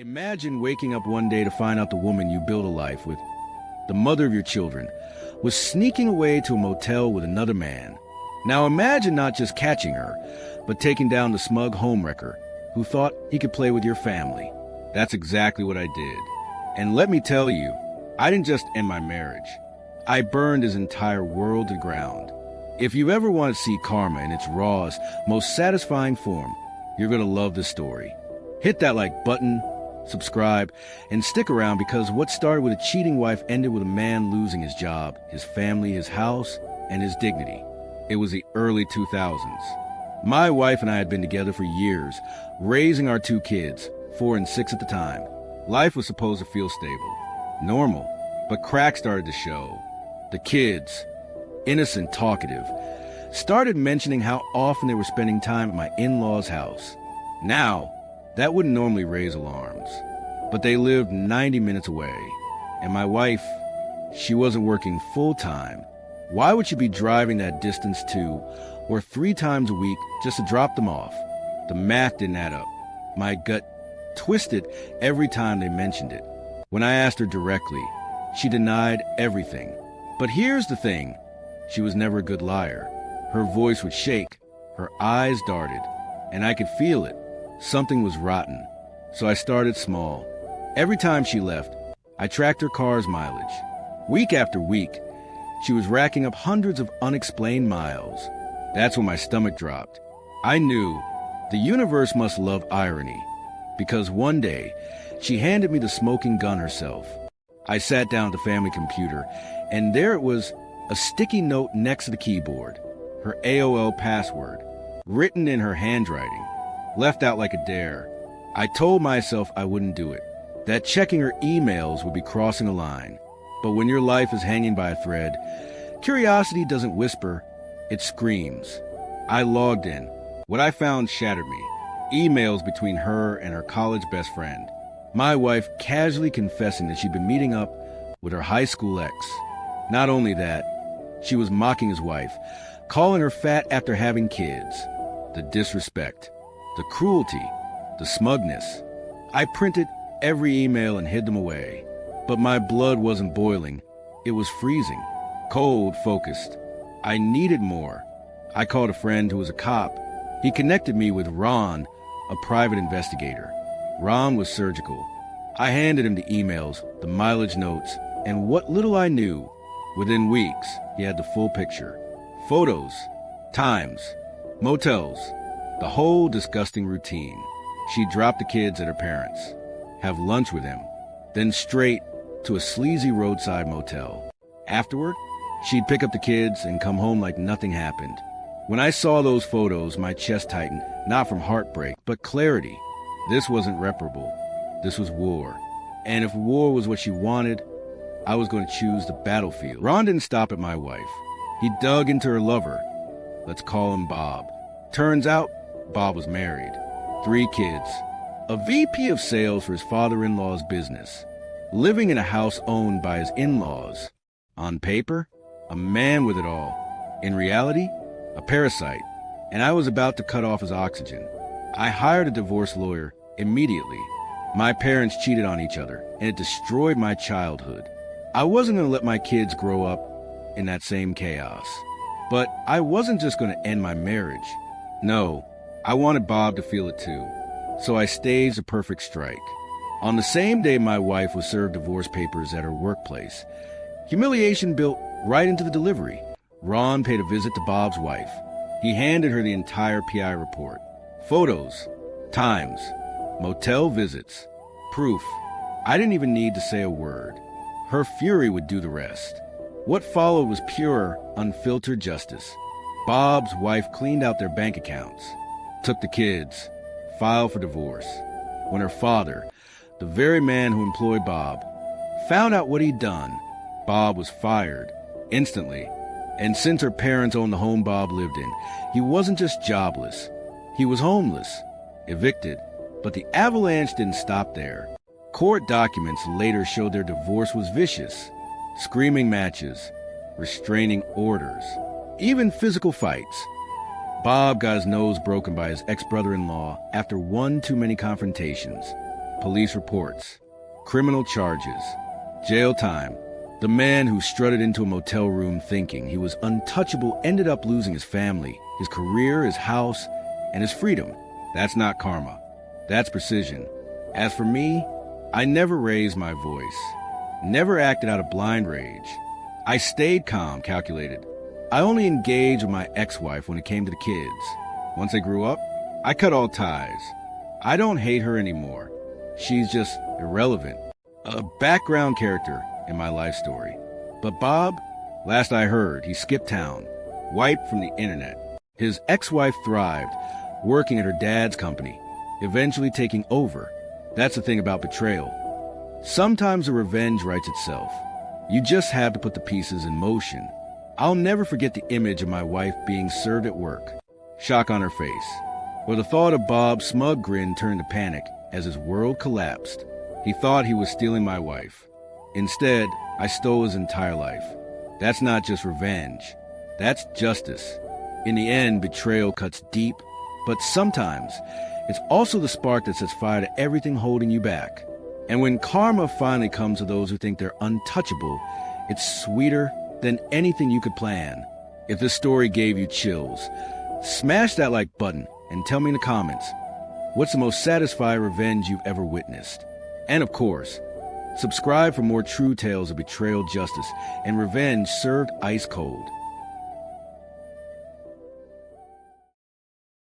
Imagine waking up one day to find out the woman you built a life with, the mother of your children, was sneaking away to a motel with another man. Now imagine not just catching her, but taking down the smug homewrecker who thought he could play with your family. That's exactly what I did. And let me tell you, I didn't just end my marriage. I burned his entire world to the ground. If you ever want to see karma in its rawest, most satisfying form, you're going to love this story. Hit that like button, subscribe, and stick around because what started with a cheating wife ended with a man losing his job, his family, his house, and his dignity. It was the early 2000s. My wife and I had been together for years, raising our two kids, 4 and 6 at the time. Life was supposed to feel stable, normal, but cracks started to show. The kids, innocent, talkative, started mentioning how often they were spending time at my in-laws' house. Now, that wouldn't normally raise alarms, but they lived 90 minutes away, and my wife, she wasn't working full-time. Why would she be driving that distance 2 or 3 times a week just to drop them off? The math didn't add up. My gut twisted every time they mentioned it. When I asked her directly, she denied everything. But here's the thing, she was never a good liar. Her voice would shake, her eyes darted, and I could feel it. Something was rotten. So I started small. Every time she left, I tracked her car's mileage. Week after week, she was racking up hundreds of unexplained miles. That's when my stomach dropped. I knew the universe must love irony, because one day, she handed me the smoking gun herself. I sat down at the family computer, and there it was, a sticky note next to the keyboard, her AOL password, written in her handwriting, left out like a dare. I told myself I wouldn't do it, that checking her emails would be crossing a line. But when your life is hanging by a thread, curiosity doesn't whisper, it screams. I logged in. What I found shattered me. Emails between her and her college best friend. My wife casually confessing that she'd been meeting up with her high school ex. Not only that, she was mocking his wife, calling her fat after having kids. The disrespect, the cruelty, the smugness. I printed every email and hid them away. But my blood wasn't boiling. It was freezing, cold, focused. I needed more. I called a friend who was a cop. He connected me with Ron, a private investigator. Ron was surgical. I handed him the emails, the mileage notes, and what little I knew. Within weeks, he had the full picture. Photos, times, motels, the whole disgusting routine. She'd drop the kids at her parents', have lunch with him, then straight to a sleazy roadside motel. Afterward, she'd pick up the kids and come home like nothing happened. When I saw those photos, my chest tightened, not from heartbreak, but clarity. This wasn't reparable. This was war. And if war was what she wanted, I was going to choose the battlefield. Ron didn't stop at my wife. He dug into her lover. Let's call him Bob. Turns out, Bob was married. 3 kids. A VP of sales for his father-in-law's business. Living in a house owned by his in-laws. On paper, a man with it all. In reality, a parasite. And I was about to cut off his oxygen. I hired a divorce lawyer immediately. My parents cheated on each other, and it destroyed my childhood. I wasn't going to let my kids grow up in that same chaos. But I wasn't just going to end my marriage. No, I wanted Bob to feel it too. So I staged a perfect strike. On the same day my wife was served divorce papers at her workplace, humiliation built right into the delivery. Ron paid a visit to Bob's wife. He handed her the entire PI report. Photos, times, motel visits, proof. I didn't even need to say a word. Her fury would do the rest. What followed was pure, unfiltered justice. Bob's wife cleaned out their bank accounts, took the kids, filed for divorce. When her father, the very man who employed Bob, found out what he'd done, Bob was fired instantly. And since her parents owned the home Bob lived in, he wasn't just jobless. He was homeless, evicted. But the avalanche didn't stop there. Court documents later showed their divorce was vicious. Screaming matches, restraining orders, even physical fights. Bob got his nose broken by his ex-brother-in-law after one too many confrontations. police reports, criminal charges, jail time. The man who strutted into a motel room thinking he was untouchable ended up losing his family, his career, his house, and his freedom. That's not karma. That's precision. As for me, I never raised my voice, never acted out of blind rage. I stayed calm, calculated. I only engaged with my ex-wife when it came to the kids. Once they grew up, I cut all ties. I don't hate her anymore. She's just irrelevant. A background character in my life story. But Bob, last I heard, he skipped town, wiped from the internet. His ex-wife thrived, working at her dad's company, eventually taking over. That's the thing about betrayal. Sometimes the revenge writes itself. You just have to put the pieces in motion. I'll never forget the image of my wife being served at work, shock on her face, or the thought of Bob's smug grin turned to panic as his world collapsed. He thought he was stealing my wife. Instead, I stole his entire life. That's not just revenge. That's justice. In the end, betrayal cuts deep, but sometimes it's also the spark that sets fire to everything holding you back. And when karma finally comes to those who think they're untouchable, it's sweeter than anything you could plan. If this story gave you chills, smash that like button and tell me in the comments, what's the most satisfying revenge you've ever witnessed? And of course, subscribe for more true tales of betrayal, justice, and revenge served ice cold.